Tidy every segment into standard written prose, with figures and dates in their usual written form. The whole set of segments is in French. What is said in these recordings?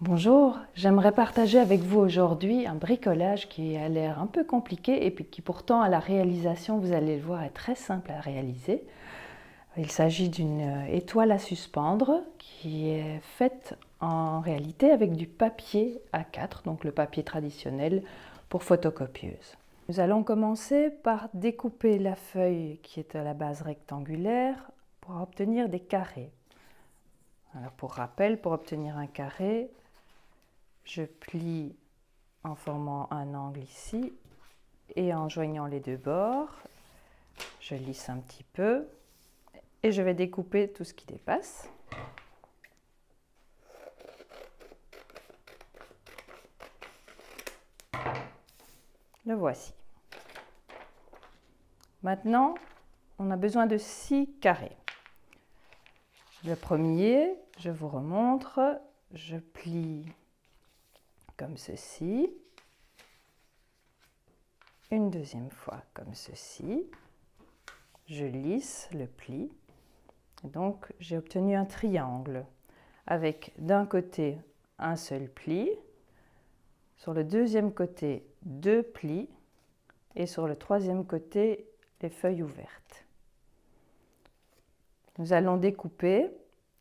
Bonjour, j'aimerais partager avec vous aujourd'hui un bricolage qui a l'air un peu compliqué et puis qui pourtant à la réalisation, vous allez le voir, est très simple à réaliser. Il s'agit d'une étoile à suspendre qui est faite en réalité avec du papier A4, donc le papier traditionnel pour photocopieuse. Nous allons commencer par découper la feuille qui est à la base rectangulaire pour obtenir des carrés. Alors pour rappel, pour obtenir un carré, je plie en formant un angle ici et en joignant les deux bords, je lisse un petit peu et je vais découper tout ce qui dépasse. Le voici. Maintenant, on a besoin de 6 carrés. Le premier, je vous remontre, je plie comme ceci, une deuxième fois comme ceci, je lisse le pli, et donc j'ai obtenu un triangle avec d'un côté un seul pli, sur le deuxième côté 2 plis et sur le troisième côté les feuilles ouvertes. Nous allons découper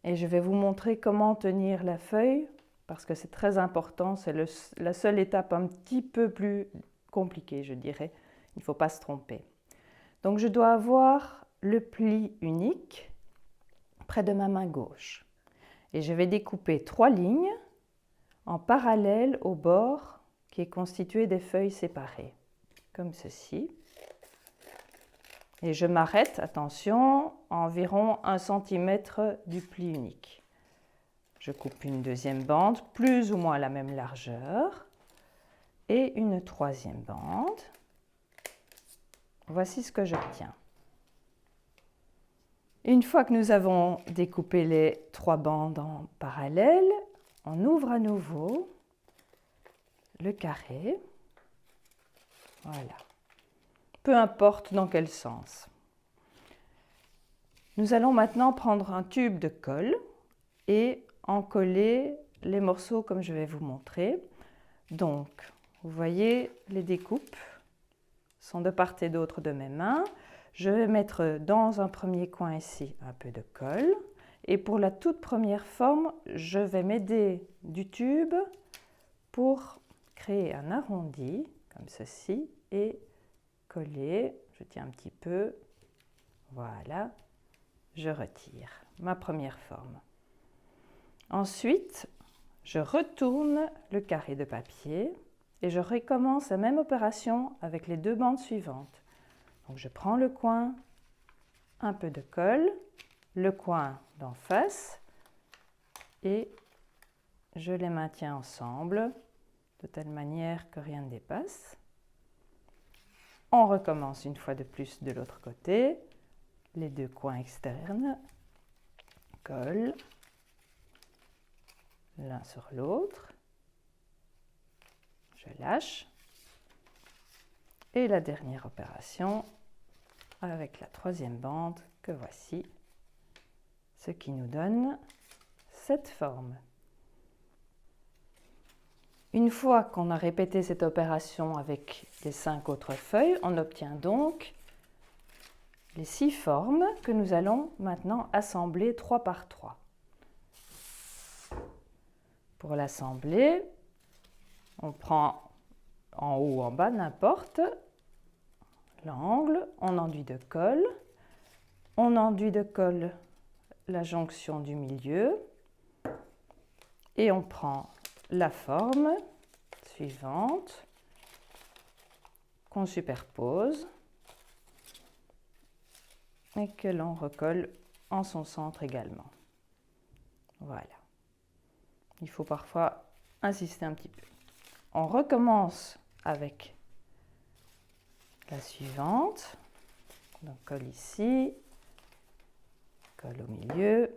et je vais vous montrer comment tenir la feuille parce que c'est très important, c'est la seule étape un petit peu plus compliquée, je dirais. Il ne faut pas se tromper. Donc je dois avoir le pli unique près de ma main gauche. Et je vais découper 3 lignes en parallèle au bord qui est constitué des feuilles séparées, comme ceci. Et je m'arrête, attention, à environ 1 cm du pli unique. Je coupe une deuxième bande, plus ou moins la même largeur, et une troisième bande. Voici ce que j'obtiens. Une fois que nous avons découpé les 3 bandes en parallèle, on ouvre à nouveau le carré. Voilà. Peu importe dans quel sens. Nous allons maintenant prendre un tube de colle et en coller les morceaux comme je vais vous montrer. Donc, vous voyez, les découpes sont de part et d'autre de mes mains. Je vais mettre dans un premier coin ici un peu de colle. Et pour la toute première forme, je vais m'aider du tube pour créer un arrondi, comme ceci, et coller. Je tiens un petit peu. Voilà. Je retire ma première forme. Ensuite, je retourne le carré de papier et je recommence la même opération avec les 2 bandes suivantes. Donc je prends le coin, un peu de colle, le coin d'en face et je les maintiens ensemble de telle manière que rien ne dépasse. On recommence une fois de plus de l'autre côté, les 2 coins externes, colle, l'un sur l'autre, je lâche, et la dernière opération avec la troisième bande que voici, ce qui nous donne cette forme. Une fois qu'on a répété cette opération avec les 5 autres feuilles, on obtient donc les 6 formes que nous allons maintenant assembler 3 par 3. Pour l'assembler, on prend en haut ou en bas, n'importe, l'angle, on enduit de colle. On enduit de colle la jonction du milieu et on prend la forme suivante qu'on superpose et que l'on recolle en son centre également. Voilà. Il faut parfois insister un petit peu. On recommence avec la suivante. Donc colle ici, colle au milieu,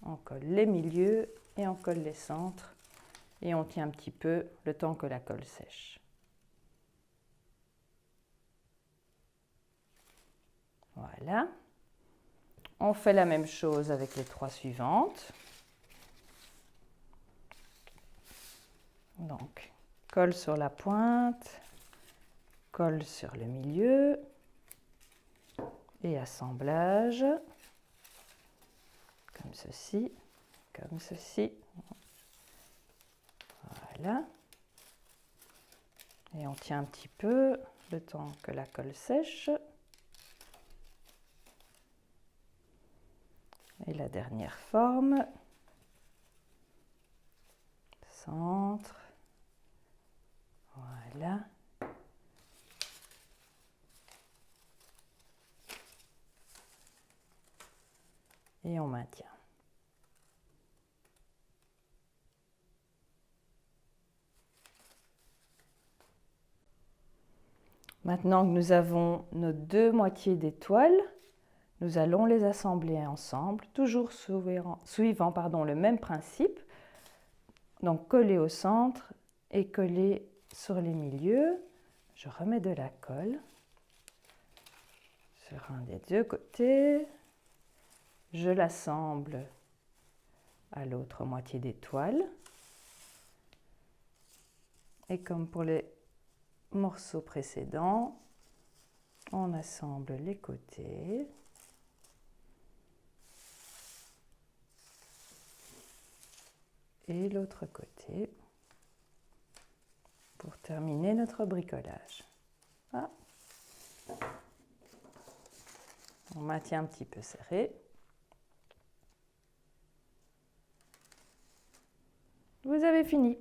on colle les milieux et on colle les centres et on tient un petit peu le temps que la colle sèche. Voilà. On fait la même chose avec les 3 suivantes. Donc, colle sur la pointe, colle sur le milieu et assemblage, comme ceci, comme ceci. Voilà. Et on tient un petit peu le temps que la colle sèche. Et la dernière forme, centre, voilà. Et on maintient. Maintenant que nous avons nos deux moitiés d'étoiles, nous allons les assembler ensemble, toujours suivant le même principe. Donc coller au centre et coller sur les milieux. Je remets de la colle sur un des deux côtés. Je l'assemble à l'autre moitié d'étoile. Et comme pour les morceaux précédents, on assemble les côtés. Et l'autre côté pour terminer notre bricolage. Ah. On maintient un petit peu serré. Vous avez fini.